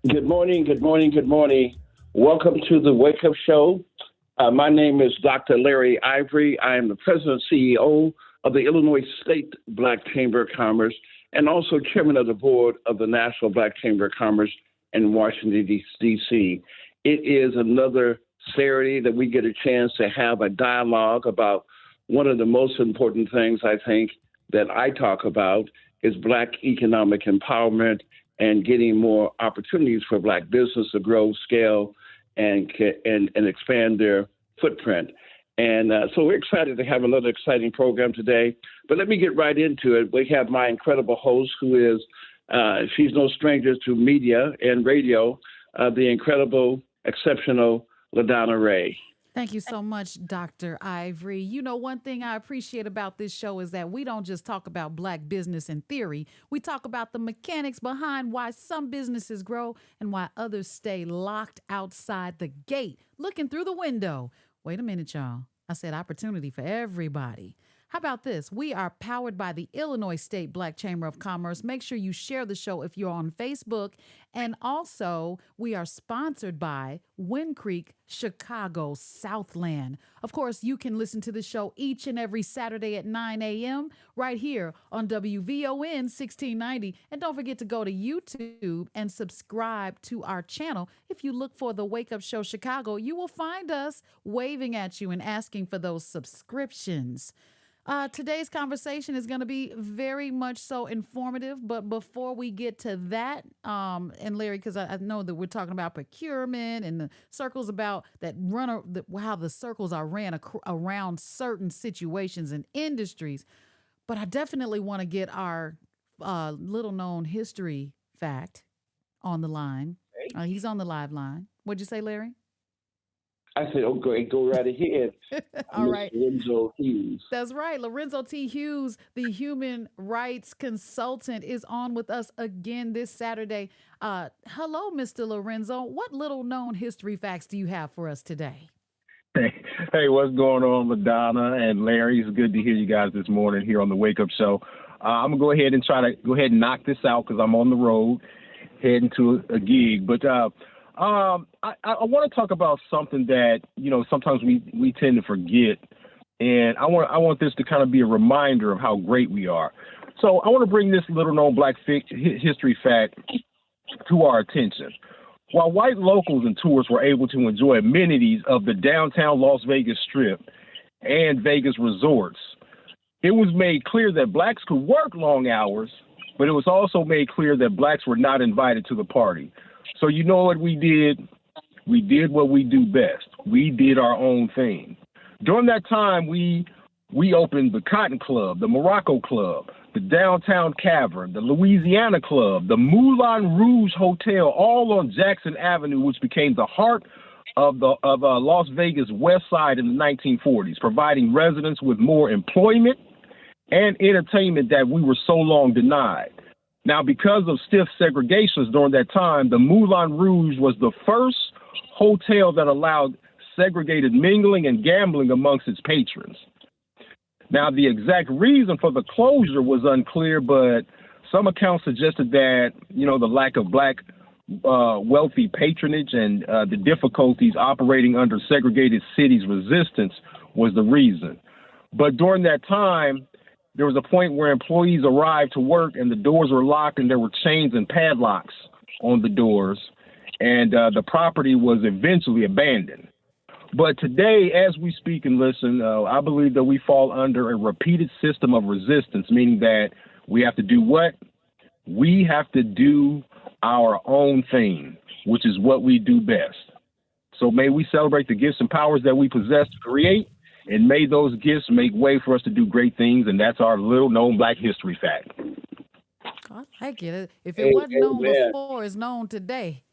Good morning, good morning, good morning. Welcome to the Wake Up Show. My name is Dr. Larry Ivory. I am the President and CEO of the Illinois State Black Chamber of Commerce and also Chairman of the Board of the National Black Chamber of Commerce in Washington, D.C. It is another Saturday that we get a chance to have a dialogue about one of the most important things I think that I talk about is Black economic empowerment and getting more opportunities for Black business to grow, scale, and expand their footprint. And so we're excited to have another exciting program today. But let me get right into it. We have my incredible host, who is she's no stranger to media and radio, the incredible, exceptional LaDonna Raeh. Thank you so much, Dr. Ivory. You know, one thing I appreciate about this show is that we don't just talk about Black business in theory. We talk about the mechanics behind why some businesses grow and why others stay locked outside the gate, looking through the window. Wait a minute, y'all. I said opportunity for everybody. How about this? We are powered by the Illinois State Black Chamber of Commerce. Make sure you share the show if you're on Facebook. And also, we are sponsored by Wind Creek, Chicago, Southland. Of course, you can listen to the show each and every Saturday at 9 a.m. right here on WVON 1690. And don't forget to go to YouTube and subscribe to our channel. If you look for the Wake Up Show Chicago, you will find us waving at you and asking for those subscriptions. Today's conversation is going to be very much so informative. But before we get to that, and Larry, because I know that we're talking about procurement and the circles about that how the circles are ran around certain situations and industries. But I definitely want to get our little known history fact on the line. He's on the live line. What'd you say, Larry? I said, oh, go right ahead. All Mr. right. Lorenzo Hughes. That's right. Lorenzo T. Hughes, the human rights consultant, is on with us again this Saturday. Hello, Mr. Lorenzo. What little known history facts do you have for us today? Hey, what's going on, Madonna and Larry? It's good to hear you guys this morning here on the Wake Up Show. I'm going to go ahead and try to knock this out because I'm on the road heading to a gig. But I want to talk about something that, sometimes we tend to forget. And I want this to kind of be a reminder of how great we are. So I want to bring this little known Black history fact to our attention. While white locals and tourists were able to enjoy amenities of the downtown Las Vegas Strip and Vegas resorts, it was made clear that Blacks could work long hours, but it was also made clear that Blacks were not invited to the party. So you know what we did? We did what we do best. We did our own thing. During that time, we opened the Cotton Club, the Morocco Club, the Downtown Cavern, the Louisiana Club, the Moulin Rouge Hotel, all on Jackson Avenue, which became the heart of Las Vegas West Side in the 1940s, providing residents with more employment and entertainment that we were so long denied. Now, because of stiff segregations during that time, the Moulin Rouge was the first hotel that allowed segregated mingling and gambling amongst its patrons. Now, the exact reason for the closure was unclear, but some accounts suggested that, the lack of Black wealthy patronage and the difficulties operating under segregated cities' resistance was the reason. But during that time, there was a point where employees arrived to work and the doors were locked and there were chains and padlocks on the doors, and the property was eventually abandoned. But today, as we speak and listen, I believe that we fall under a repeated system of resistance, meaning that we have to do what? We have to do our own thing, which is what we do best. So may we celebrate the gifts and powers that we possess to create, and may those gifts make way for us to do great things, and that's our little known Black history fact. I like it. If it wasn't known before, it's known today.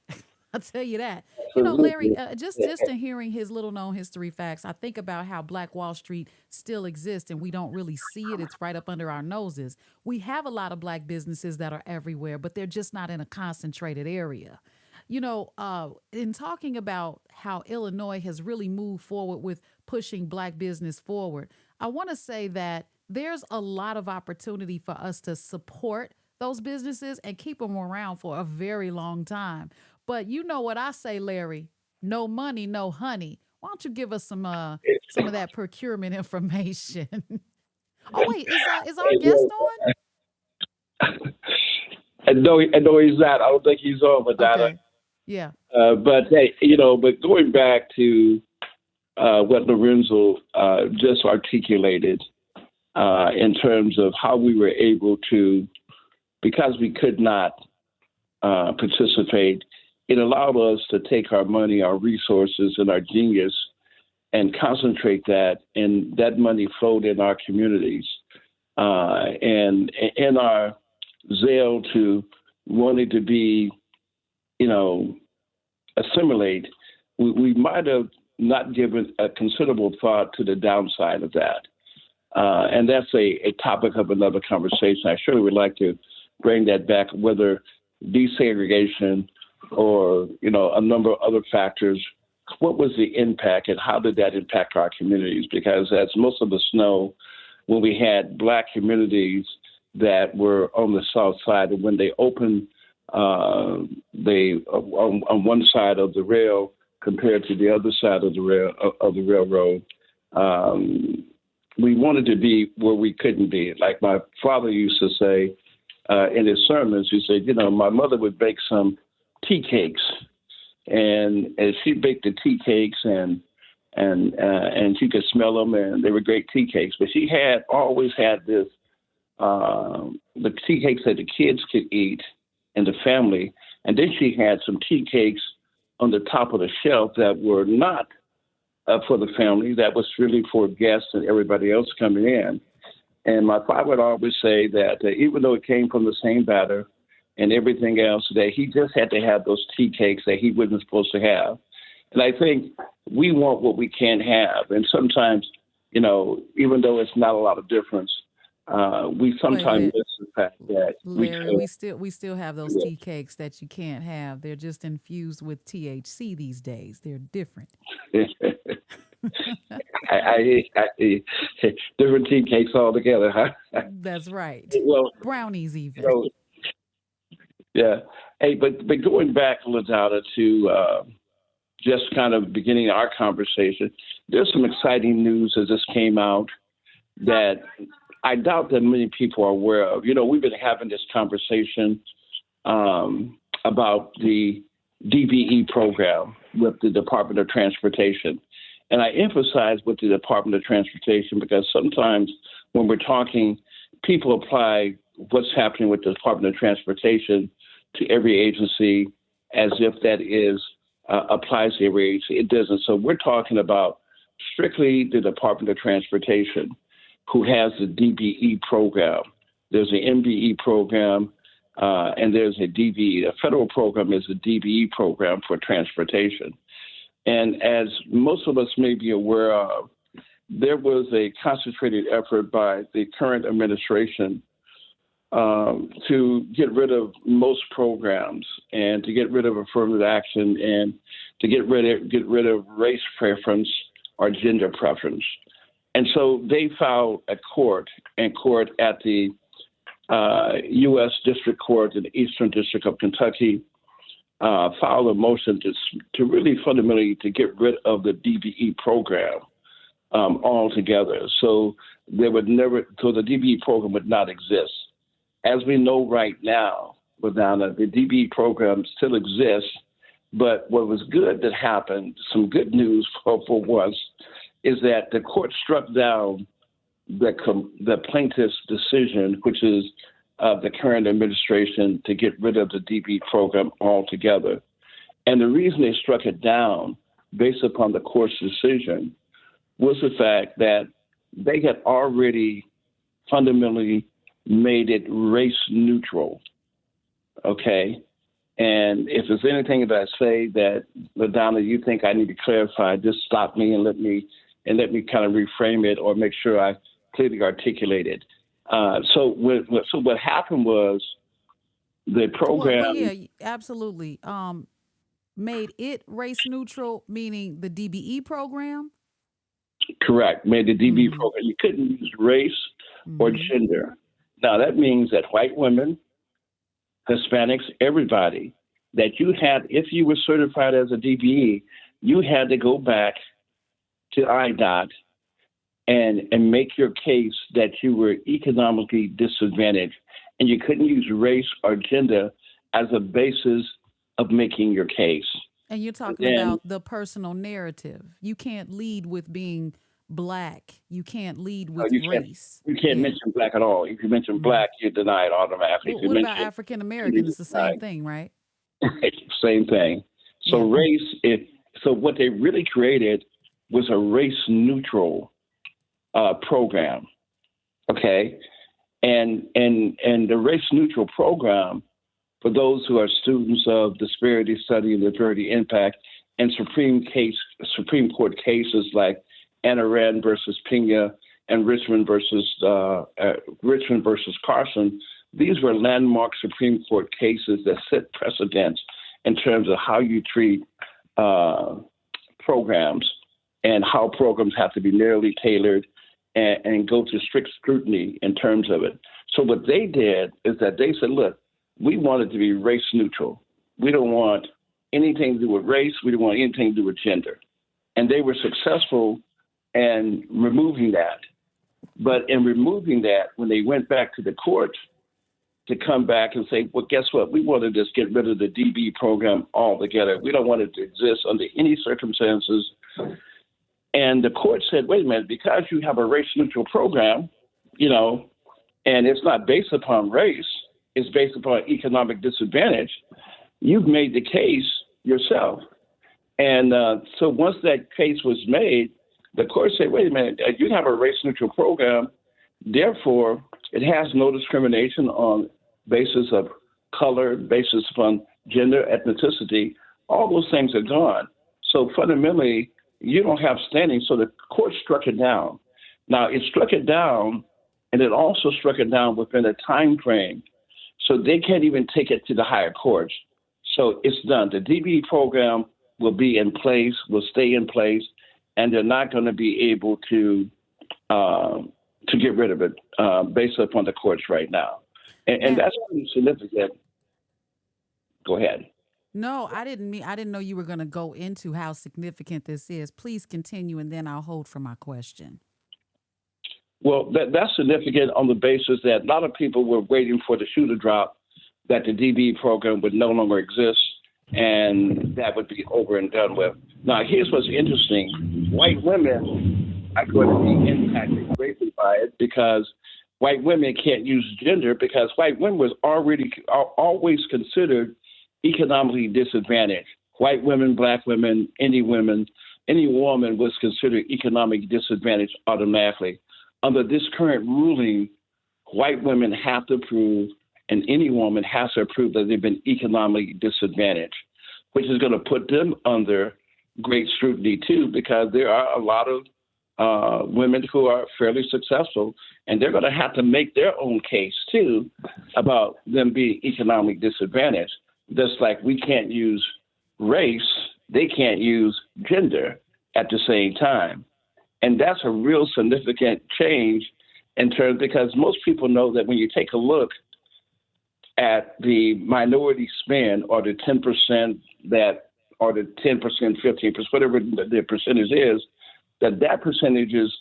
I'll tell you that. Larry, just in hearing his little known history facts, I think about how Black Wall Street still exists and we don't really see it. It's right up under our noses. We have a lot of Black businesses that are everywhere, but they're just not in a concentrated area. In talking about how Illinois has really moved forward with pushing Black business forward, I want to say that there's a lot of opportunity for us to support those businesses and keep them around for a very long time. But you know what I say, Larry? No money, no honey. Why don't you give us some of that procurement information? Oh wait, is our guest on? I know he's not. I don't think he's on, Madonna. Okay. Yeah. But hey, but going back to what Lorenzo just articulated in terms of how we were able to, because we could not participate, it allowed us to take our money, our resources, and our genius and concentrate that, and that money flowed in our communities. And in our zeal to wanting to be, assimilate, we might have not given a considerable thought to the downside of that. And that's a topic of another conversation. I surely would like to bring that back, whether desegregation or, a number of other factors. What was the impact and how did that impact our communities? Because as most of us know, when we had Black communities that were on the South Side, and when they opened on one side of the rail compared to the other side of the railroad, we wanted to be where we couldn't be. Like my father used to say in his sermons, he said, my mother would bake some tea cakes, and she baked the tea cakes, and she could smell them, and they were great tea cakes. But she had always had this the tea cakes that the kids could eat and the family, and then she had some tea cakes on the top of the shelf that were not for the family, that was really for guests and everybody else coming in. And my father would always say that even though it came from the same batter and everything else, that he just had to have those tea cakes that he wasn't supposed to have. And I think we want what we can't have. And sometimes, even though it's not a lot of difference, we sometimes miss the fact that Larry, we still have those tea cakes that you can't have. They're just infused with THC these days. They're different. I different tea cakes altogether, huh? That's right. Well, brownies even. Yeah. Hey, but going back, LaDonna, to just kind of beginning our conversation, there's some exciting news that just came out that I doubt that many people are aware of. We've been having this conversation about the DBE program with the Department of Transportation. And I emphasize with the Department of Transportation because sometimes when we're talking, people apply what's happening with the Department of Transportation to every agency as if that applies to every agency. It doesn't. So we're talking about strictly the Department of Transportation, who has the DBE program. There's an MBE program, and there's a DBE. The federal program is a DBE program for transportation. And as most of us may be aware of, there was a concentrated effort by the current administration to get rid of most programs and to get rid of affirmative action and to get rid of race preference or gender preference. And so they filed at court at the U.S. District Court in the Eastern District of Kentucky, filed a motion to really fundamentally to get rid of the DBE program altogether. So the DBE program would not exist. As we know right now, Madonna, the DBE program still exists, but what was good that happened, some good news for once, is that the court struck down the plaintiff's decision, which is the current administration, to get rid of the DBE program altogether. And the reason they struck it down, based upon the court's decision, was the fact that they had already fundamentally made it race neutral. Okay? And if there's anything that I say that, LaDonna, you think I need to clarify, just stop me and let me kind of reframe it or make sure I clearly articulate it. So what happened was the program. Well, yeah, absolutely. Made it race neutral, meaning the DBE program? Correct. Made the DBE program. You couldn't use race or gender. Now, that means that white women, Hispanics, everybody, that you had, if you were certified as a DBE, you had to go back to IDOT and make your case that you were economically disadvantaged, and you couldn't use race or gender as a basis of making your case. And you're talking about the personal narrative. You can't lead with being Black. You can't lead with race. You can't mention Black at all. If you mention Black, you're denied automatically. Well, what about African American? It's the same thing, right? Same thing. So so what they really created was a race neutral program. Okay. And the race neutral program, for those who are students of disparity study and disparity impact and Supreme Court cases like Anaran versus Pena and Richmond versus Carson, these were landmark Supreme Court cases that set precedents in terms of how you treat programs and how programs have to be narrowly tailored and go to strict scrutiny in terms of it. So what they did is that they said, look, we want it to be race neutral. We don't want anything to do with race. We don't want anything to do with gender. And they were successful in removing that. But in removing that, when they went back to the court to come back and say, well, guess what? We want to just get rid of the DB program altogether. We don't want it to exist under any circumstances. And the court said, wait a minute, because you have a race-neutral program, and it's not based upon race, it's based upon economic disadvantage, you've made the case yourself. And so once that case was made, the court said, wait a minute, you have a race-neutral program, therefore it has no discrimination on basis of color, basis upon gender, ethnicity. All those things are gone. So fundamentally, you don't have standing. So the court struck it down. Now, it struck it down, and it also struck it down within a time frame. So they can't even take it to the higher courts. So it's done. The DBE program will be in place, will stay in place, and they're not going to be able to get rid of it based upon the courts right now. And that's pretty significant. Go ahead. No, I didn't know you were going to go into how significant this is. Please continue, and then I'll hold for my question. Well, that's significant on the basis that a lot of people were waiting for the shoe to drop, that the DB program would no longer exist, and that would be over and done with. Now, here's what's interesting. White women are going to be impacted greatly by it because white women can't use gender because white women are always considered economically disadvantaged. White women, black women, any woman was considered economically disadvantaged automatically. Under this current ruling, white women have to prove, and any woman has to prove that they've been economically disadvantaged, which is going to put them under great scrutiny too, because there are a lot of women who are fairly successful, and they're going to have to make their own case too about them being economically disadvantaged. Just like we can't use race, they can't use gender at the same time. And that's a real significant change in terms, because most people know that when you take a look at the minority spend or the 10% or the 10%, 15%, whatever the percentage is, that percentages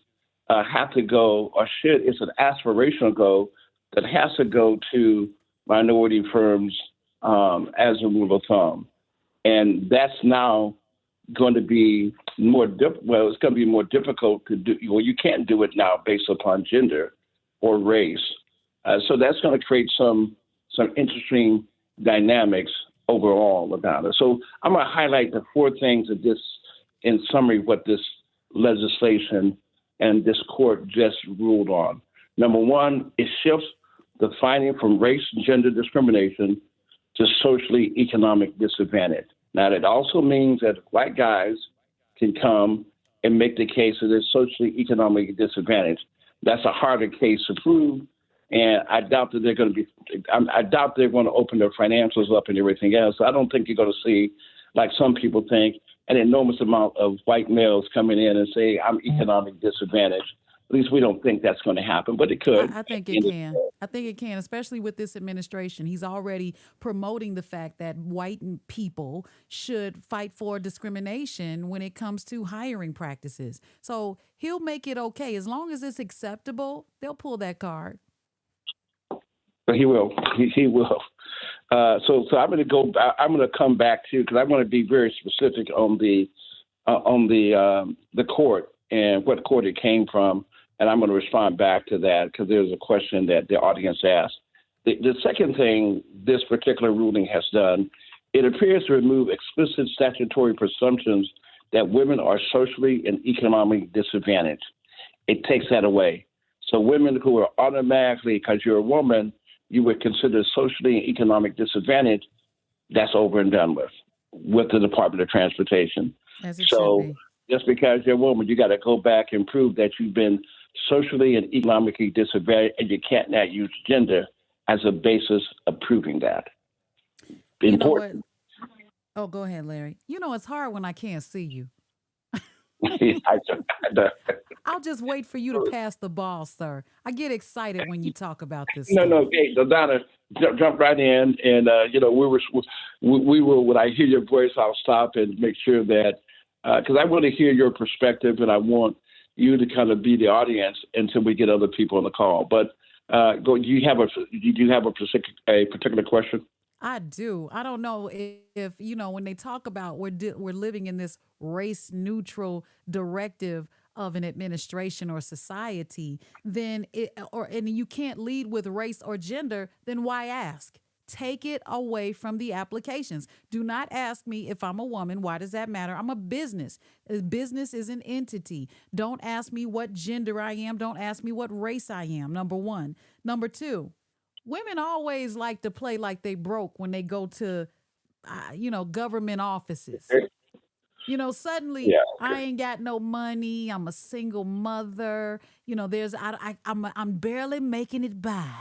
have to go, or it's an aspirational goal that has to go to minority firms as a rule of thumb. And that's now going to be it's going to be more difficult to do. Well, you can't do it now based upon gender or race. So that's going to create some interesting dynamics overall about it. So I'm going to highlight the four things of this, in summary, what this legislation and this court just ruled on. Number one, it shifts the finding from race and gender discrimination to socially economic disadvantage. Now, that also means that white guys can come and make the case that they're socially economically disadvantaged. That's a harder case to prove, and I doubt that they're going to open their financials up and everything else. I don't think you're going to see, like some people think, an enormous amount of white males coming in and say, I'm economically disadvantaged. At least we don't think that's going to happen, but it could. I think it can. I think it can, especially with this administration. He's already promoting the fact that white people should fight for discrimination when it comes to hiring practices. So he'll make it okay. As long as it's acceptable, they'll pull that card. But he will. He will. So I'm going to go. I'm going to come back to, because I want to be very specific on the court and what court it came from, and I'm going to respond back to that because there's a question that the audience asked. The second thing this particular ruling has done, it appears to remove explicit statutory presumptions that women are socially and economically disadvantaged. It takes that away. So women who are automatically, because you're a woman, you would consider socially and economic disadvantage, that's over and done with the Department of Transportation. As it should be. Just because you're a woman, you got to go back and prove that you've been socially and economically disadvantaged, and you can't now use gender as a basis of proving that. Important. Oh, go ahead, Larry. It's hard when I can't see you. I'll just wait for you to pass the ball, sir. I get excited when you talk about this. No. Hey, LaDonna, jump right in, and we will. When I hear your voice, I'll stop and make sure that because I want to hear your perspective, and I want you to kind of be the audience until we get other people on the call. But do you have a particular question? I do. I don't know if when they talk about we're living in this race neutral directive of an administration or society, then and you can't lead with race or gender, then why ask? Take it away from the applications. Do not ask me if I'm a woman. Why does that matter? I'm a business. A business is an entity. Don't ask me what gender I am. Don't ask me what race I am, number one. Number two, women always like to play like they broke when they go to, government offices. Suddenly I ain't got no money. I'm a single mother. I'm barely making it by.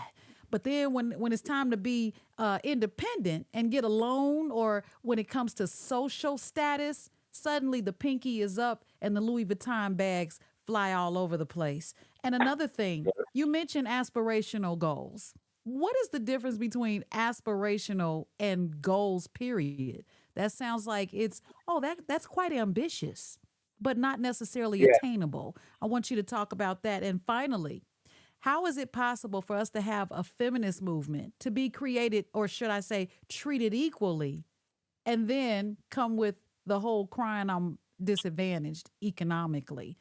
But then when it's time to be independent and get a loan, or when it comes to social status, suddenly the pinky is up and the Louis Vuitton bags fly all over the place. And another thing, you mentioned aspirational goals. What is the difference between aspirational and goals, period? That sounds like that's quite ambitious, but not necessarily attainable. I want you to talk about that. And finally, how is it possible for us to have a feminist movement to be created, or should I say treated equally, and then come with the whole crying I'm disadvantaged economically?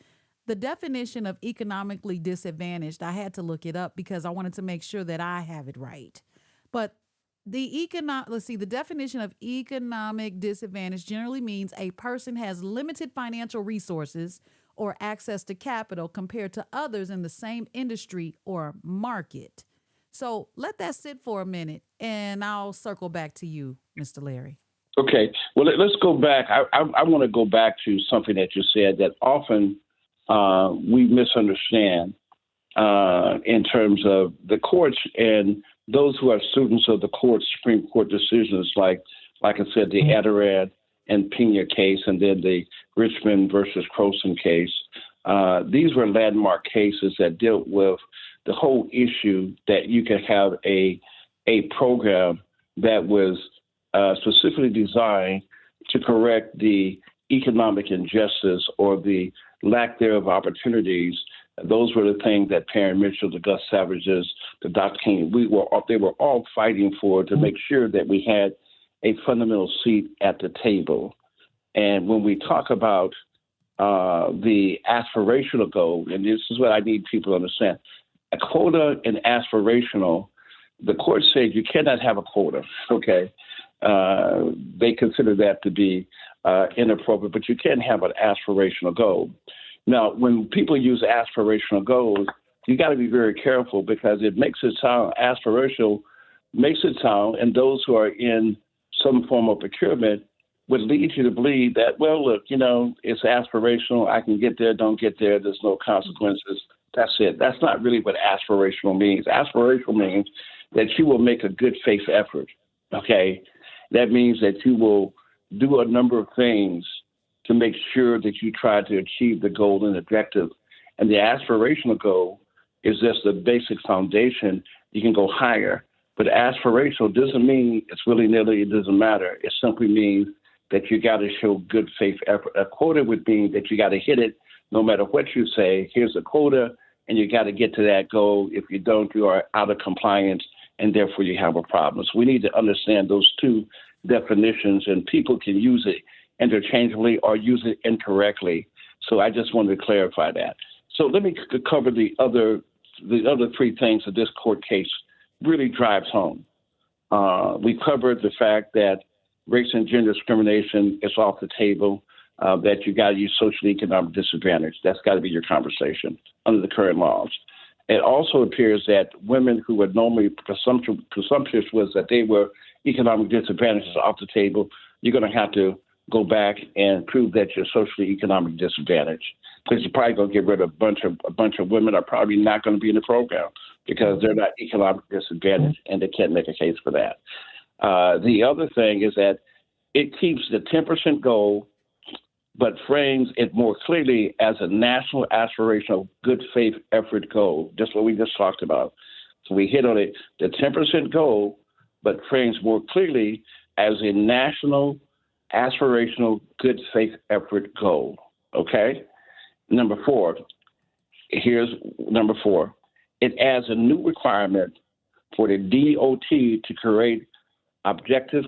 The definition of economically disadvantaged, I had to look it up because I wanted to make sure that I have it right. But the definition of economic disadvantage generally means a person has limited financial resources or access to capital compared to others in the same industry or market. So let that sit for a minute, and I'll circle back to you, Mr. Larry. Okay. Well, let's go back. I want to go back to something that you said that often we misunderstand in terms of the courts and those who are students of the Supreme Court decisions, like I said, the Ivory and Pena case, and then the Richmond versus Croson case. These were landmark cases that dealt with the whole issue that you could have a program that was specifically designed to correct the economic injustice or the lack thereof opportunities. Those were the things that Perry Mitchell, the Gus Savages, the Dr. King, they were all fighting for, to make sure that we had a fundamental seat at the table. And when we talk about the aspirational goal, and this is what I need people to understand, a quota and aspirational, the court said you cannot have a quota, okay? They consider that to be inappropriate, but you can have an aspirational goal. Now, when people use aspirational goals, you got to be very careful because it makes it sound aspirational, and those who are in some form of procurement would lead you to believe that, well, look, it's aspirational. I can get there, don't get there. There's no consequences. That's it. That's not really what aspirational means. Aspirational means that you will make a good faith effort, okay? That means that you will do a number of things to make sure that you try to achieve the goal and objective. And the aspirational goal is just the basic foundation. You can go higher. But aspirational doesn't mean it's willy-nilly, it doesn't matter. It simply means that you got to show good faith effort. A quota would mean that you got to hit it no matter what you say. Here's a quota, and you got to get to that goal. If you don't, you are out of compliance, and therefore you have a problem. So we need to understand those two definitions, and people can use it interchangeably or use it incorrectly. So I just wanted to clarify that. So let me cover the other three things that this court case really drives home. We covered the fact that race and gender discrimination is off the table, that you got to use social economic disadvantage. That's got to be your conversation under the current laws. It also appears that women who were normally presumptuous was that they were economic disadvantages off the table. You're going to have to go back and prove that you're socially economic disadvantage, because you're probably going to get rid of a bunch of women are probably not going to be in the program because they're not economic disadvantaged and they can't make a case for that. The other thing is that it keeps the 10% goal, but frames it more clearly as a national aspirational good faith effort goal, just what we just talked about. So we hit on it, the 10% goal, but frames more clearly as a national aspirational good faith effort goal. Okay? Number four. It adds a new requirement for the DOT to create objective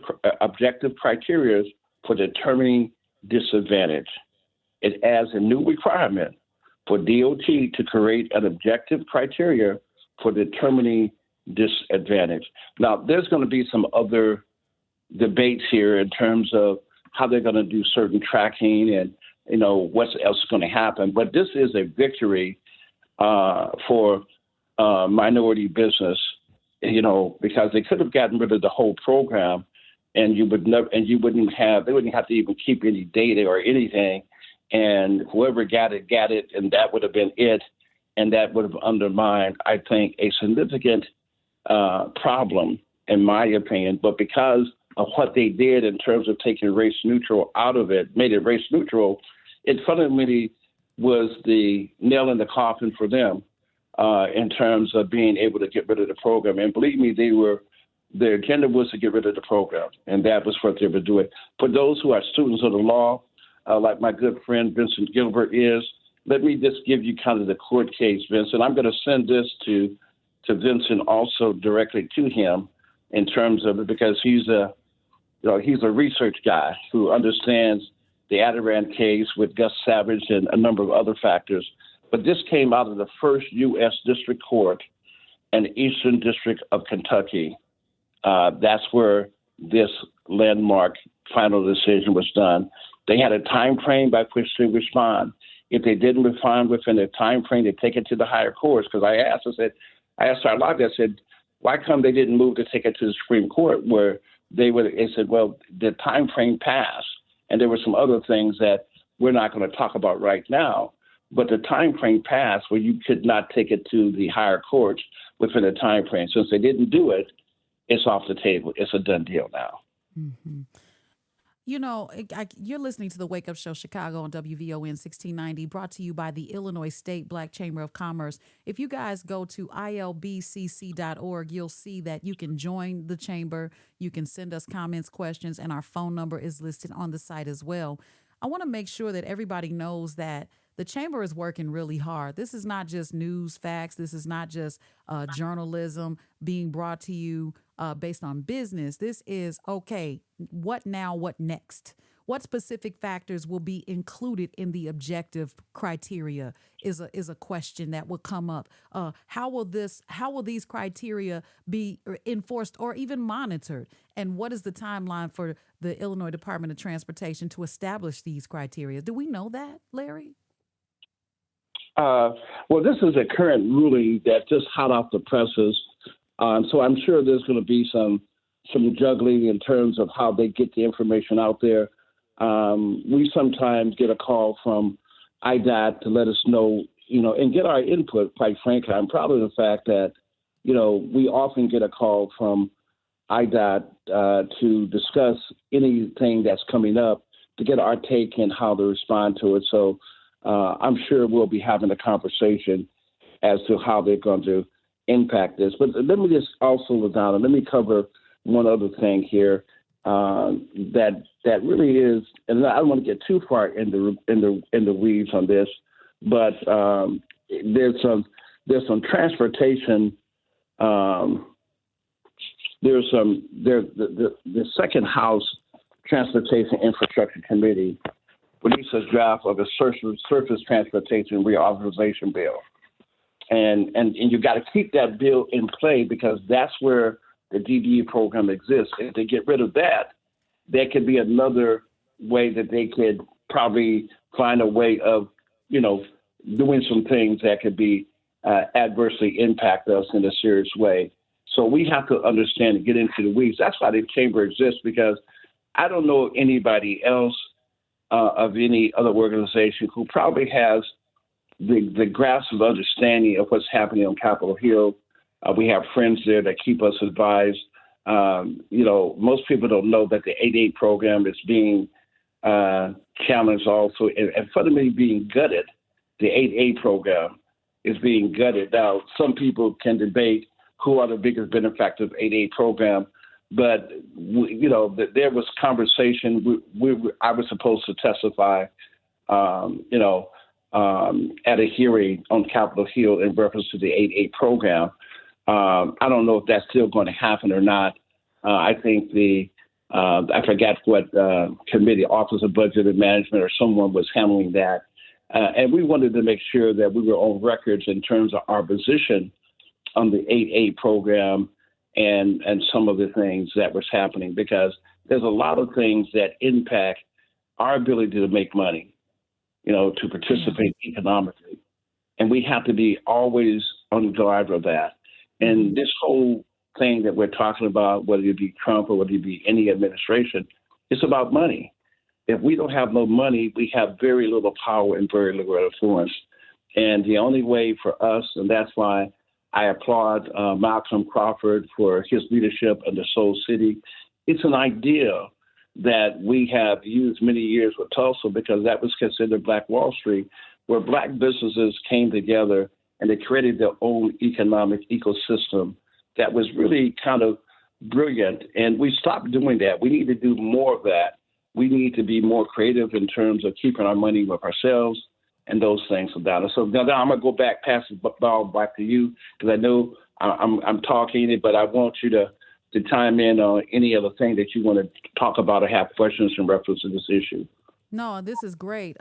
criteria for determining disadvantage. It adds a new requirement for DOT to create an objective criteria for determining disadvantage. Now, there's going to be some other debates here in terms of how they're going to do certain tracking and, what else is going to happen. But this is a victory for minority business, because they could have gotten rid of the whole program, and they wouldn't have to even keep any data or anything, and whoever got it, and that would have been it, and that would have undermined, I think, a significant problem, in my opinion. But because of what they did in terms of taking race neutral out of it, made it race neutral, it fundamentally was the nail in the coffin for them in terms of being able to get rid of the program. And believe me, their agenda was to get rid of the program, and that was what they were doing. For those who are students of the law, like my good friend Vincent Gilbert is, let me just give you kind of the court case, Vincent. I'm going to send this to Vincent also directly to him in terms of it, because he's a research guy who understands the Ivory case with Gus Savage and a number of other factors. But this came out of the first U.S. District Court in the Eastern District of Kentucky. That's where this landmark final decision was done. They had a time frame by which to respond. If they didn't respond within the time frame, they take it to the higher courts. Because I asked our lobby, I said, why come they didn't move to take it to the Supreme Court, where they said, well, the time frame passed, and there were some other things that we're not going to talk about right now. But the time frame passed where you could not take it to the higher courts within a time frame. Since they didn't do it, it's off the table. It's a done deal now. Mm-hmm. You're listening to the Wake Up Show Chicago on WVON 1690, brought to you by the Illinois State Black Chamber of Commerce. If you guys go to ilbcc.org, you'll see that you can join the chamber. You can send us comments, questions, and our phone number is listed on the site as well. I want to make sure that everybody knows that the chamber is working really hard. This is not just news facts. This is not just journalism being brought to you based on business. This is, okay, what now, what next? What specific factors will be included in the objective criteria is a question that will come up. How will these criteria be enforced or even monitored? And what is the timeline for the Illinois Department of Transportation to establish these criteria? Do we know that, Larry? Well, this is a current ruling that just hot off the presses. So I'm sure there's going to be some juggling in terms of how they get the information out there. We sometimes get a call from IDOT to let us know, and get our input, quite frankly. I'm proud of the fact that, we often get a call from IDOT to discuss anything that's coming up, to get our take and how to respond to it. So I'm sure we'll be having a conversation as to how they're going to impact this. But let me just also, LaDonna, let me cover one other thing here that really is, and I don't want to get too far in the weeds on this, but there's some transportation. There's the second House Transportation Infrastructure Committee released a draft of a surface transportation reauthorization bill. And you got to keep that bill in play because that's where the DDE program exists. If they get rid of that, there could be another way that they could probably find a way of, doing some things that could be adversely impact us in a serious way. So we have to understand and get into the weeds. That's why the chamber exists, because I don't know anybody else of any other organization who probably has the grasp of understanding of what's happening on Capitol Hill. We have friends there that keep us advised. Most people don't know that the 8-8 program is being challenged also, and fundamentally being gutted. The 8-8 program is being gutted. Now, some people can debate who are the biggest benefactors of the 8-8 program, but there was conversation. I was supposed to testify, at a hearing on Capitol Hill in reference to the 8-8 program. I don't know if that's still going to happen or not. I think I forgot what committee, Office of Budget and Management, or someone was handling that. And we wanted to make sure that we were on records in terms of our position on the 8-8 program and some of the things that was happening, because there's a lot of things that impact our ability to make money, to participate economically. And we have to be always on the drive of that. And this whole thing that we're talking about, whether it be Trump or whether it be any administration, it's about money. If we don't have no money, we have very little power and very little influence. And the only way for us, and that's why I applaud Malcolm Crawford for his leadership in the Soul City. It's an idea that we have used many years with Tulsa, because that was considered Black Wall Street, where Black businesses came together and they created their own economic ecosystem that was really kind of brilliant. And we stopped doing that. We need to do more of that. We need to be more creative in terms of keeping our money with ourselves and those things, LaDonna. So now I'm going to go back, pass the ball back to you, because I know I'm talking, but I want you to chime in on any other thing that you want to talk about or have questions in reference to this issue. No, this is great,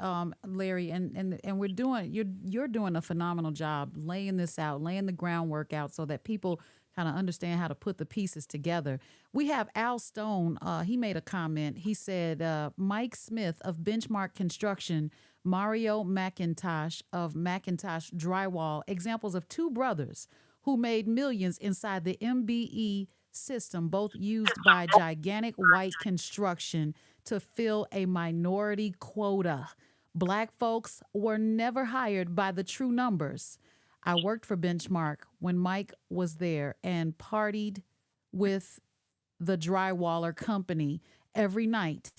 Larry, and you're doing a phenomenal job laying this out, laying the groundwork out so that people kind of understand how to put the pieces together. We have Al Stone. He made a comment. He said, Mike Smith of Benchmark Construction, Mario McIntosh of McIntosh Drywall, examples of two brothers who made millions inside the MBE system, both used by gigantic white construction to fill a minority quota. Black folks were never hired by the true numbers. I worked for Benchmark when Mike was there and partied with the drywaller company every night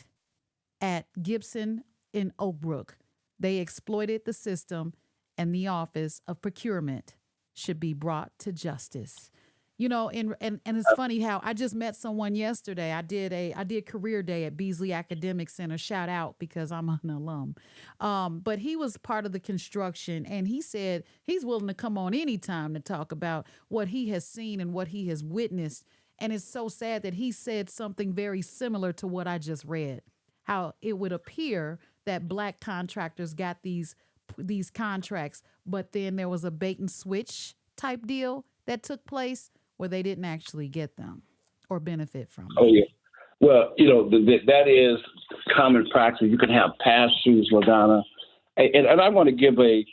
at Gibson in Oak Brook. They exploited the system, and the Office of Procurement should be brought to justice. And it's funny how I just met someone yesterday. I did career day at Beasley Academic Center. Shout out, because I'm an alum. But he was part of the construction, and he said he's willing to come on anytime to talk about what he has seen and what he has witnessed. And it's so sad that he said something very similar to what I just read, how it would appear that Black contractors got these contracts, but then there was a bait and switch type deal that took place where they didn't actually get them or benefit from them. Oh, yeah. Well, that is common practice. You can have pass-throughs, LaDonna. And I want to give a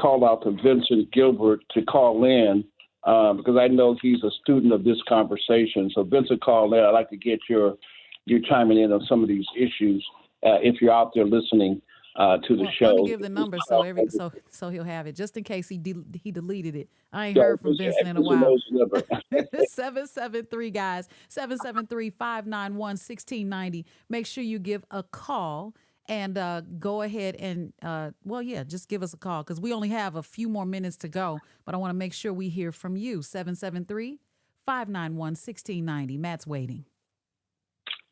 call out to Vincent Gilbert to call in, because I know he's a student of this conversation. So Vincent, call in. I'd like to get your chiming in on some of these issues if you're out there listening to the show. Let me give the number so he'll have it, just in case he deleted it. I ain't heard from Vincent in a while. 773 guys, 773-591-1690. Make sure you give a call and go ahead and, just give us a call because we only have a few more minutes to go. But I want to make sure we hear from you. 773-591-1690. Matt's waiting.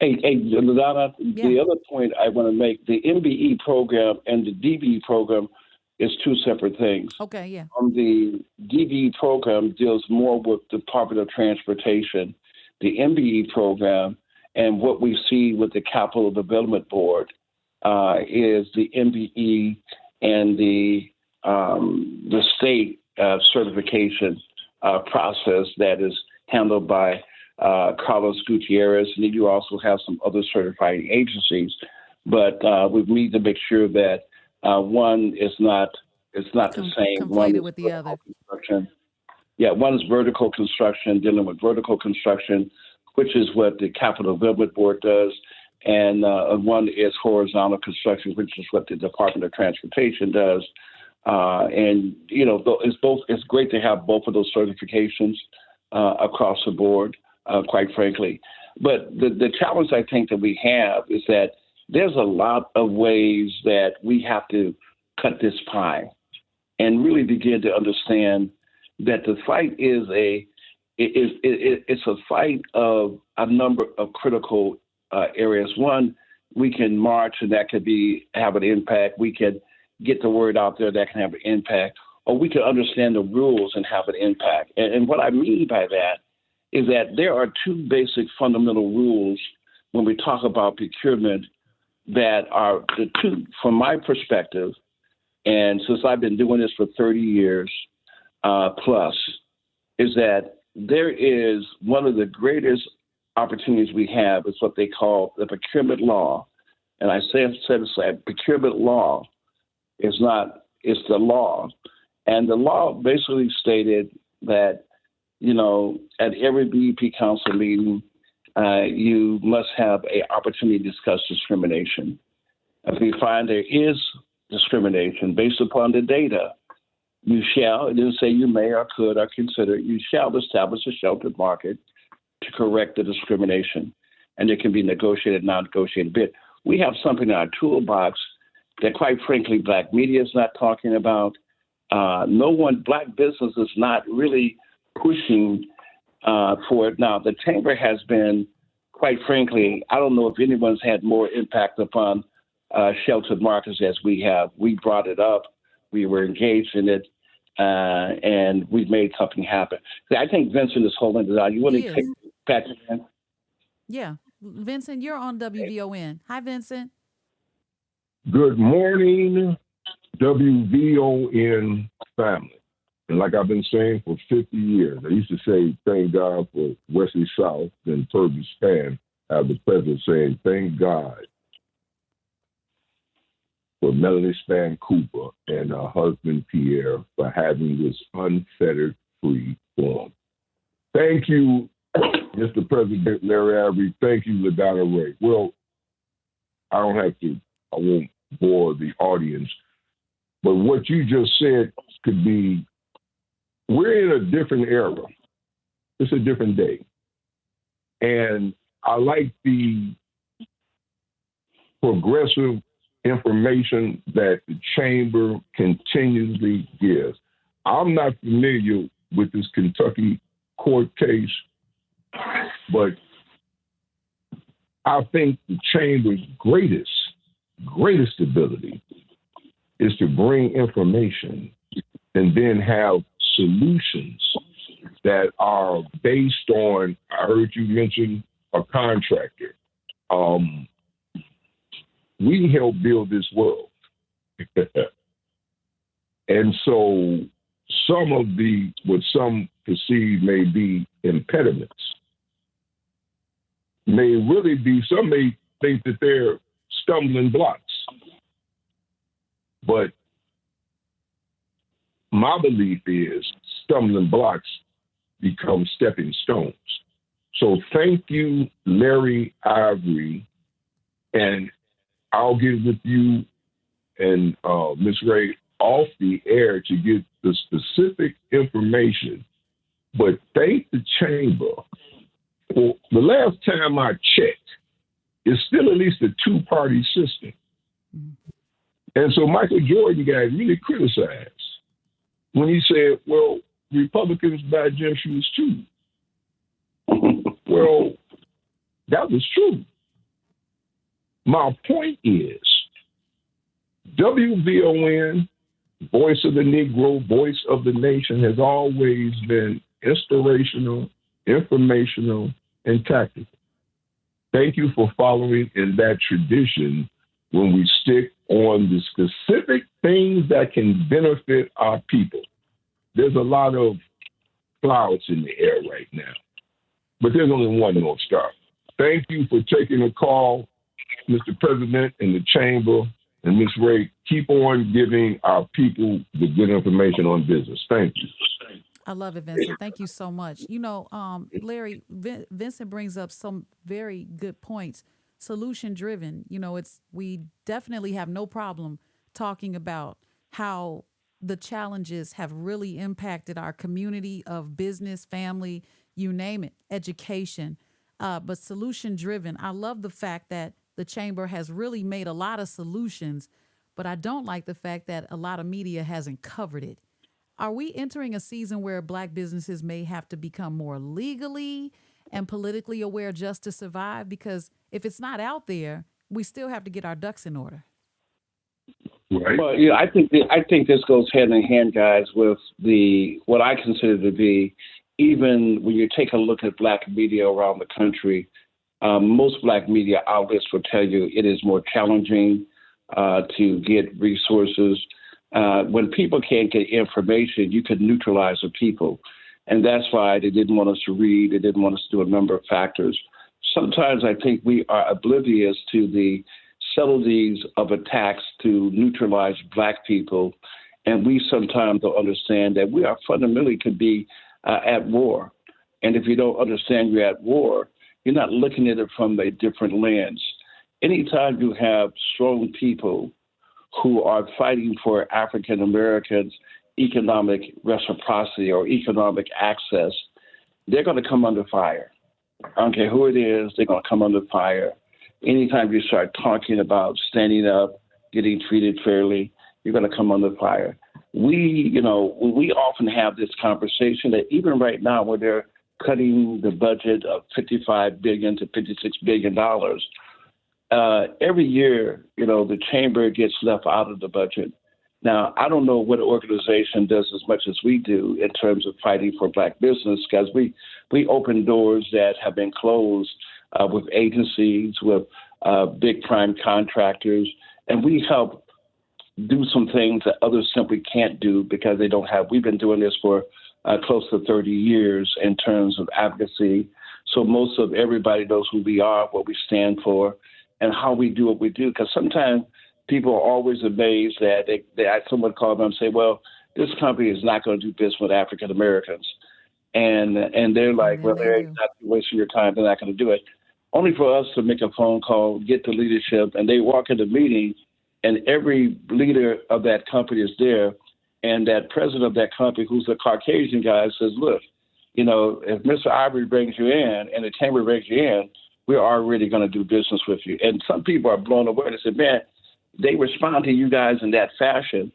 Hey, LaDonna, Yeah. the other point I want to make, the MBE program and the DBE program is two separate things. Okay, yeah. The DBE program deals more with the Department of Transportation. The MBE program and what we see with the Capital Development Board is the MBE and the state certification process that is handled by Carlos Gutierrez, and then you also have some other certifying agencies. But we need to make sure that one is not the same. Conflated with the other. Yeah, one is vertical construction, dealing with vertical construction, which is what the Capital Development Board does, and one is horizontal construction, which is what the Department of Transportation does. And it's great to have both of those certifications across the board, quite frankly. But the challenge I think that we have is that there's a lot of ways that we have to cut this pie and really begin to understand that the fight is it's a fight of a number of critical areas. One, we can march and that could have an impact. We can get the word out there that can have an impact, or we can understand the rules and have an impact. And what I mean by that is that there are two basic fundamental rules when we talk about procurement that are the two, from my perspective, and since I've been doing this for 30 years plus, is that there is one of the greatest opportunities we have is what they call the procurement law. And I said procurement law is the law. And the law basically stated that, at every BEP council meeting, you must have an opportunity to discuss discrimination. If we find there is discrimination based upon the data, you shall, it didn't say you may or could or consider, you shall establish a sheltered market to correct the discrimination. And it can be negotiated, non-negotiated bid. We have something in our toolbox that, quite frankly, Black media is not talking about. Black business is not really pushing for it. Now, the Chamber has been, quite frankly, I don't know if anyone's had more impact upon sheltered markets as we have. We brought it up. We were engaged in it, and we've made something happen. I think Vincent is holding it out. You want to take back again? Yeah. Vincent, you're on WVON. Hi, Vincent. Good morning, WVON family. And like I've been saying for 50 years, I used to say, thank God for Wesley South and Purvis Span. I have the pleasure of saying, thank God for Melanie Span Cooper and her husband Pierre for having this unfettered free forum. Thank you, Mr. President Larry Ivory. Thank you, LaDonna Raeh. Well, I won't bore the audience, but what you just said could be, we're in a different era. It's a different day. And I like the progressive information that the Chamber continuously gives. I'm not familiar with this Kentucky court case, but I think the Chamber's greatest ability is to bring information and then have solutions that are based on, I heard you mention a contractor. We help build this world. And so some of what some perceive may be impediments may really be, some may think that they're stumbling blocks. But my belief is stumbling blocks become stepping stones. So thank you, Larry Ivory, and I'll get with you and Ms. Raeh off the air to get the specific information. But thank the Chamber. For the last time I checked, it's still at least a two-party system. And so Michael Jordan got really criticized when he said, well, Republicans buy gym shoes too. Well, that was true. My point is, WVON, Voice of the Negro, Voice of the Nation, has always been inspirational, informational, and tactical. Thank you for following in that tradition when we stick on the specific things that can benefit our people. There's a lot of clouds in the air right now, but there's only one North Star. Thank you for taking a call, Mr. President and the Chamber, and Ms. Raeh. Keep on giving our people the good information on business. Thank you. I love it, Vincent. Thank you so much. You know, Larry, Vincent brings up some very good points. Solution driven. You know, we definitely have no problem talking about how the challenges have really impacted our community of business, family, you name it, education. But solution driven. I love the fact that the chamber has really made a lot of solutions, but I don't like the fact that a lot of media hasn't covered it. Are we entering a season where Black businesses may have to become more legally and politically aware just to survive? Because if it's not out there, we still have to get our ducks in order. Right. Well, yeah, I think this goes hand in hand, guys, with what I consider to be, even when you take a look at Black media around the country, most Black media outlets will tell you it is more challenging to get resources. When people can't get information, you could neutralize the people. And that's why they didn't want us to read. They didn't want us to do a number of factors. Sometimes I think we are oblivious to the subtleties of attacks to neutralize Black people. And we sometimes don't understand that we are fundamentally could be at war. And if you don't understand you're at war, you're not looking at it from a different lens. Anytime you have strong people who are fighting for African Americans' economic reciprocity or economic access, they're going to come under fire. I don't care who it is, they're going to come under fire. Anytime you start talking about standing up, getting treated fairly, you're going to come under fire. We often have this conversation that even right now where they're cutting the budget of $55 billion to $56 billion, every year, the chamber gets left out of the budget. Now, I don't know what organization does as much as we do in terms of fighting for Black business, because we open doors that have been closed with agencies, with big prime contractors, and we help do some things that others simply can't do because they don't have. We've been doing this for close to 30 years in terms of advocacy. So most of everybody knows who we are, what we stand for, and how we do what we do. Because sometimes people are always amazed that someone call them and say, well, this company is not going to do business with African Americans. And they're like, well, they're not wasting your time. They're not going to do it. Only for us to make a phone call, get the leadership, and they walk in the meeting, and every leader of that company is there. And that president of that company, who's a Caucasian guy, says, look, if Mr. Ivory brings you in and the chamber brings you in, we're already going to do business with you. And some people are blown away. They say, man, they respond to you guys in that fashion.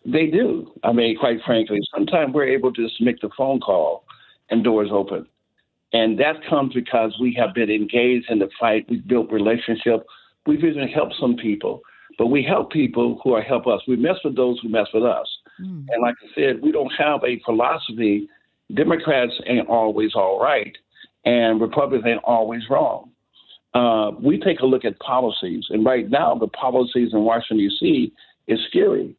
They do. I mean, quite frankly, sometimes we're able to just make the phone call and doors open. And that comes because we have been engaged in the fight. We've built relationship. We've even helped some people. But we help people who help us. We mess with those who mess with us. Mm. And like I said, we don't have a philosophy. Democrats ain't always all right, and Republicans ain't always wrong. We take a look at policies, and right now the policies in Washington, D.C. is scary.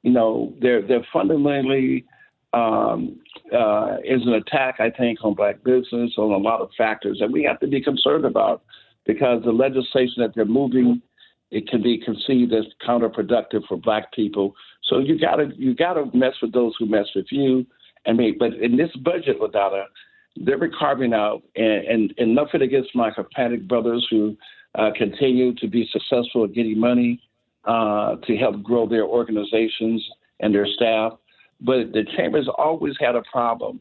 They're fundamentally is an attack, I think, on Black business, on a lot of factors that we have to be concerned about, because the legislation that they're moving, it can be conceived as counterproductive for Black people. So you gotta mess with those who mess with you. But in this budget, LaDonna, they're carving out, and nothing against my Hispanic brothers who continue to be successful at getting money to help grow their organizations and their staff. But the chamber's always had a problem,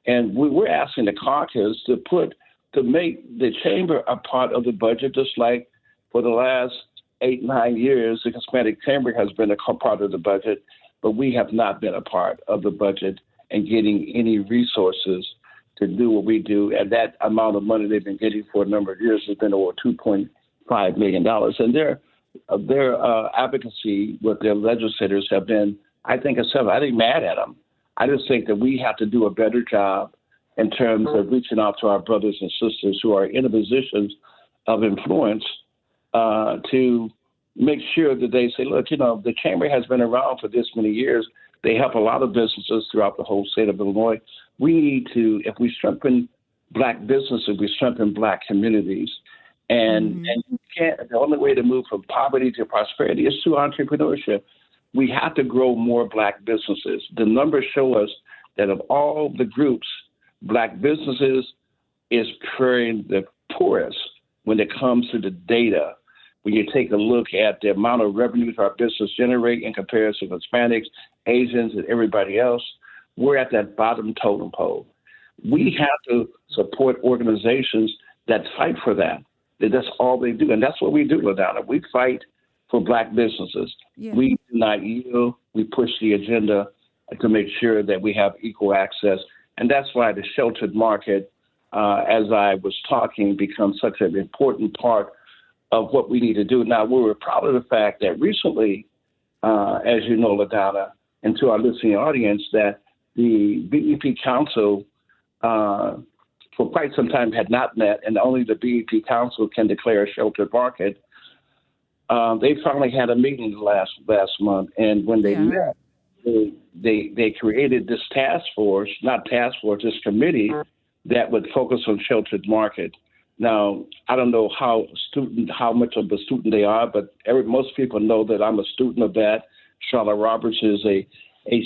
and we're asking the caucus to make the chamber a part of the budget, just like for the last 8, 9 years, the Hispanic Chamber has been a part of the budget, but we have not been a part of the budget and getting any resources to do what we do. And that amount of money they've been getting for a number of years has been over $2.5 million. And their advocacy with their legislators have been, I think, I ain't mad at them. I just think that we have to do a better job in terms of reaching out to our brothers and sisters who are in a position of influence to make sure that they say, look, the Chamber has been around for this many years. They help a lot of businesses throughout the whole state of Illinois. We need to, if we strengthen Black businesses, we strengthen Black communities. And you can't, the only way to move from poverty to prosperity is through entrepreneurship. We have to grow more Black businesses. The numbers show us that of all the groups, Black businesses is faring the poorest when it comes to the data. When you take a look at the amount of revenues our business generate in comparison to Hispanics, Asians, and everybody else, we're at that bottom totem pole. We have to support organizations that fight for that. That's all they do. And that's what we do, LaDonna. We fight for Black businesses. Yeah. We do not yield. We push the agenda to make sure that we have equal access. And that's why the sheltered market, as I was talking, becomes such an important part of what we need to do. Now, we were proud of the fact that recently, as you know, LaDonna, and to our listening audience, that the BEP Council for quite some time had not met, and only the BEP Council can declare a sheltered market. They finally had a meeting last month, and when they met, they created this this committee that would focus on sheltered market. Now, I don't know how much of a student they are, but most people know that I'm a student of that. Charlotte Roberts is a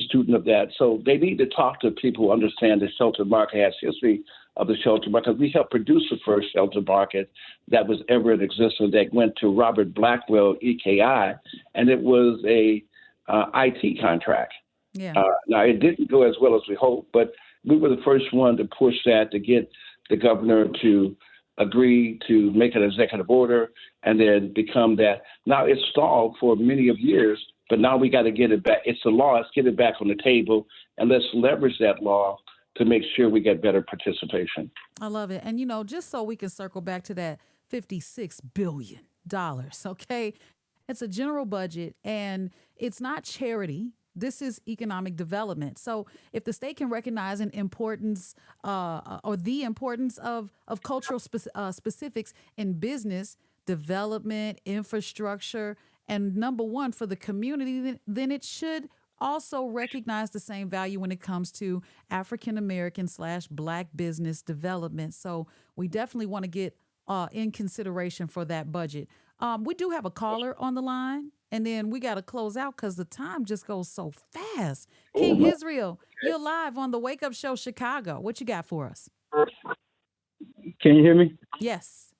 student of that. So they need to talk to people who understand the sheltered market, has history of the sheltered market. We helped produce the first sheltered market that was ever in existence that went to Robert Blackwell, EKI, and it was a IT contract. Yeah. Now, it didn't go as well as we hoped, but we were the first one to push that, to get the governor to agree to make an executive order and then become that. Now, it's stalled for many of years, but now we got to get it back. It's the law. Let's get it back on the table, and let's leverage that law to make sure we get better participation. I love it. And, just so we can circle back to that $56 billion, okay? It's a general budget, and it's not charity. This is economic development. So if the state can recognize an importance or the importance of cultural specifics in business development, infrastructure, and number one, for the community, then it should also recognize the same value when it comes to African-American / Black business development. So we definitely want to get in consideration for that budget. We do have a caller on the line, and then we got to close out because the time just goes so fast. King Israel, you're live on the Wake Up Show Chicago. What you got for us? Can you hear me? Yes.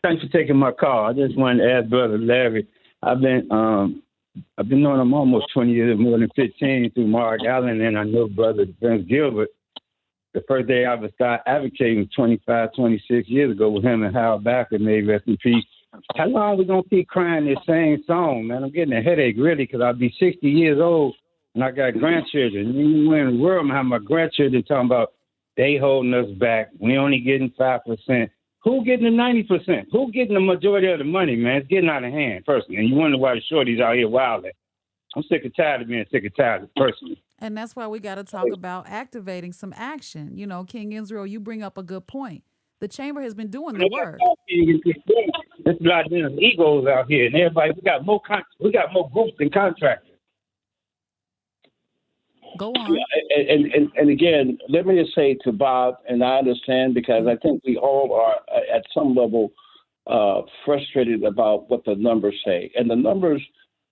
Thanks for taking my call. I just wanted to ask Brother Larry. I've been knowing him almost 20 years, more than 15, through Mark Allen, and I know Brother Vince Gilbert. The first day I ever started advocating 25, 26 years ago with him and Hal Backer, may rest in peace. How long are we going to keep crying this same song, man? I'm getting a headache, really, because I'll be 60 years old, and I got grandchildren. Anywhere in the world, I have my grandchildren talking about they holding us back. We only getting 5%. Who getting the 90%? Who getting the majority of the money, man? It's getting out of hand, personally. And you wonder why the shorties out here wilding. I'm sick and tired of being sick and tired, personally. And that's why we got to talk about activating some action. King Israel, you bring up a good point. The chamber has been doing the work. There's a lot of egos out here, and everybody. We got more groups than contractors. Go on. And again, let me just say to Bob, and I understand because I think we all are at some level frustrated about what the numbers say, and the numbers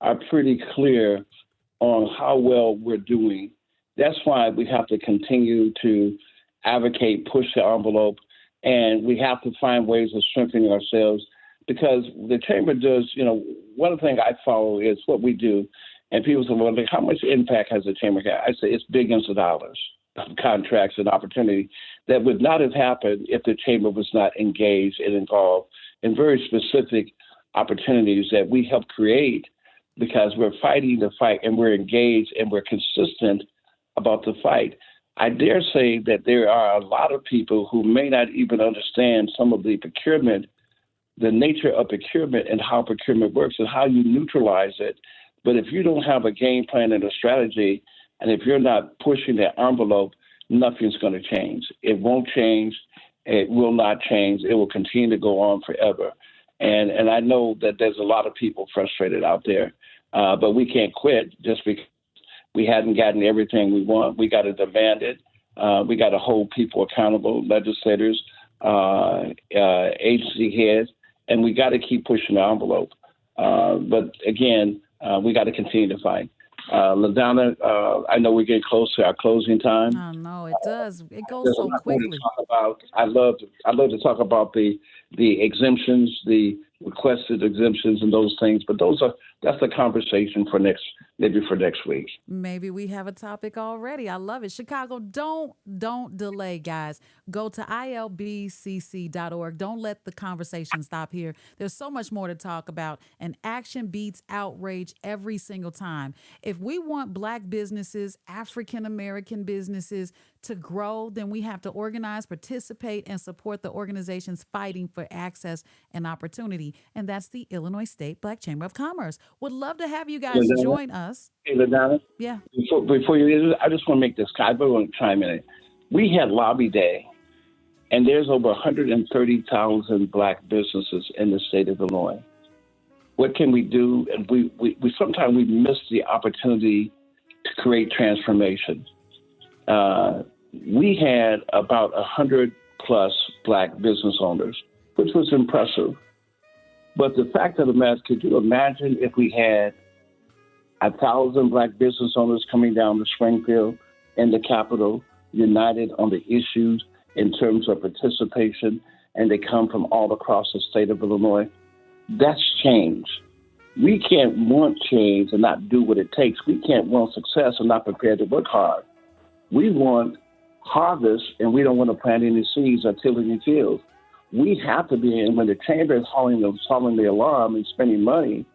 are pretty clear on how well we're doing. That's why we have to continue to advocate, push the envelope, and we have to find ways of strengthening ourselves because the chamber does, one thing I follow is what we do. And people say, well, how much impact has the chamber had? I say it's billions of dollars of contracts and opportunity that would not have happened if the chamber was not engaged and involved in very specific opportunities that we help create because we're fighting the fight and we're engaged and we're consistent about the fight. I dare say that there are a lot of people who may not even understand some of the procurement, the nature of procurement and how procurement works and how you neutralize it. But if you don't have a game plan and a strategy, and if you're not pushing that envelope, nothing's going to change. It won't change. It will not change. It will continue to go on forever. And I know that there's a lot of people frustrated out there, but we can't quit just because we hadn't gotten everything we want. We got to demand it. We got to hold people accountable, legislators, agency heads, and we got to keep pushing the envelope. But again, we got to continue to fight. LaDonna, I know we're getting close to our closing time. I know it does. It goes so quickly. I love to talk about the exemptions, the requested exemptions, and those things. But that's the conversation for next week. Maybe we have a topic already. I love it. Chicago, don't delay, guys. Go to ilbcc.org. Don't let the conversation stop here. There's so much more to talk about, and action beats outrage every single time. If we want Black businesses, African American businesses to grow, then we have to organize, participate, and support the organizations fighting for access and opportunity. And that's the Illinois State Black Chamber of Commerce. Would love to have you guys join us. Hey, LaDonna. Yeah. Before you, I just want to make this. I want to chime in. We had Lobby Day, and there's over 130,000 Black businesses in the state of Illinois. What can we do? And we sometimes we miss the opportunity to create transformation. We had about 100 plus Black business owners, which was impressive. But the fact of the matter, could you imagine if we had 1,000 Black business owners coming down to Springfield in the Capitol, united on the issues in terms of participation, and they come from all across the state of Illinois? That's change. We can't want change and not do what it takes. We can't want success and not prepared to work hard. We want harvest, and we don't want to plant any seeds or till any fields. We have to be, and when the chamber is sounding the alarm and spending money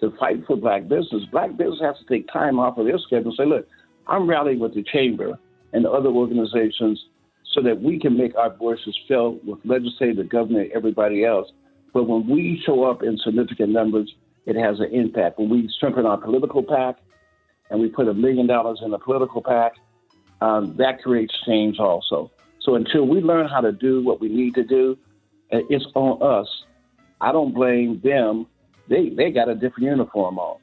to fight for Black business has to take time off of their schedule and say, look, I'm rallying with the chamber and other organizations so that we can make our voices felt with legislative, the government, everybody else. But when we show up in significant numbers, it has an impact. When we strengthen our political PAC and we put $1 million in a political PAC, that creates change also. So until we learn how to do what we need to do, it's on us. I don't blame them. They got a different uniform on.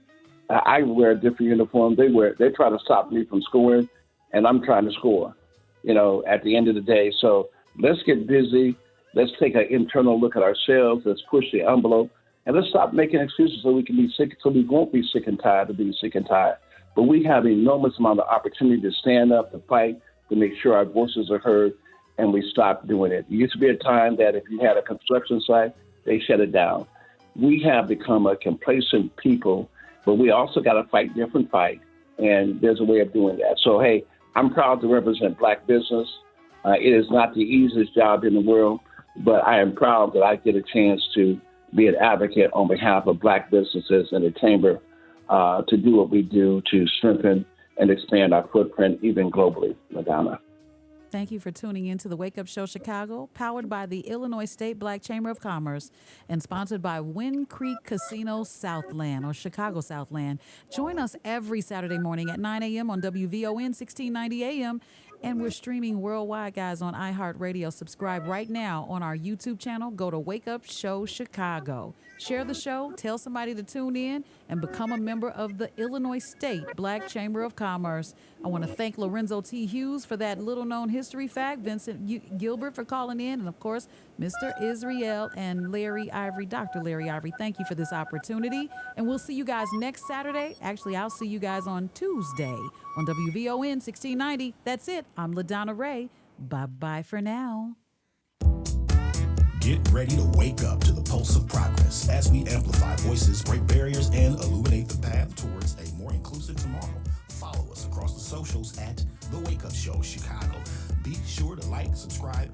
I wear a different uniform. They try to stop me from scoring, and I'm trying to score, at the end of the day. So let's get busy. Let's take an internal look at ourselves. Let's push the envelope, and let's stop making excuses so we can be sick, so we won't be sick and tired of being sick and tired. But we have an enormous amount of opportunity to stand up, to fight, to make sure our voices are heard, and we stop doing it. It used to be a time that if you had a construction site, they shut it down. We have become a complacent people, but we also got to fight different fight, and there's a way of doing that. So, hey, I'm proud to represent Black business. It is not the easiest job in the world, but I am proud that I get a chance to be an advocate on behalf of Black businesses in the chamber to do what we do to strengthen and expand our footprint even globally, LaDonna. Thank you for tuning in to the Wake Up Show Chicago, powered by the Illinois State Black Chamber of Commerce and sponsored by Wind Creek Casino Southland, or Chicago Southland. Join us every Saturday morning at 9 a.m. on WVON 1690 AM. And we're streaming worldwide, guys, on iHeartRadio. Subscribe right now on our YouTube channel. Go to Wake Up Show Chicago. Share the show, tell somebody to tune in, and become a member of the Illinois State Black Chamber of Commerce. I want to thank Lorenzo T. Hughes for that little-known history fact, Vincent Gilbert for calling in, and, of course, Mr. Israel and Larry Ivory, Dr. Larry Ivory. Thank you for this opportunity, and we'll see you guys next Saturday. Actually, I'll see you guys on Tuesday on WVON 1690. That's it. I'm LaDonna Raeh. Bye-bye for now. Get ready to wake up to the pulse of progress as we amplify voices, break barriers, and illuminate the path towards a more inclusive tomorrow. Follow us across the socials at The Wake Up Show Chicago. Be sure to like, subscribe,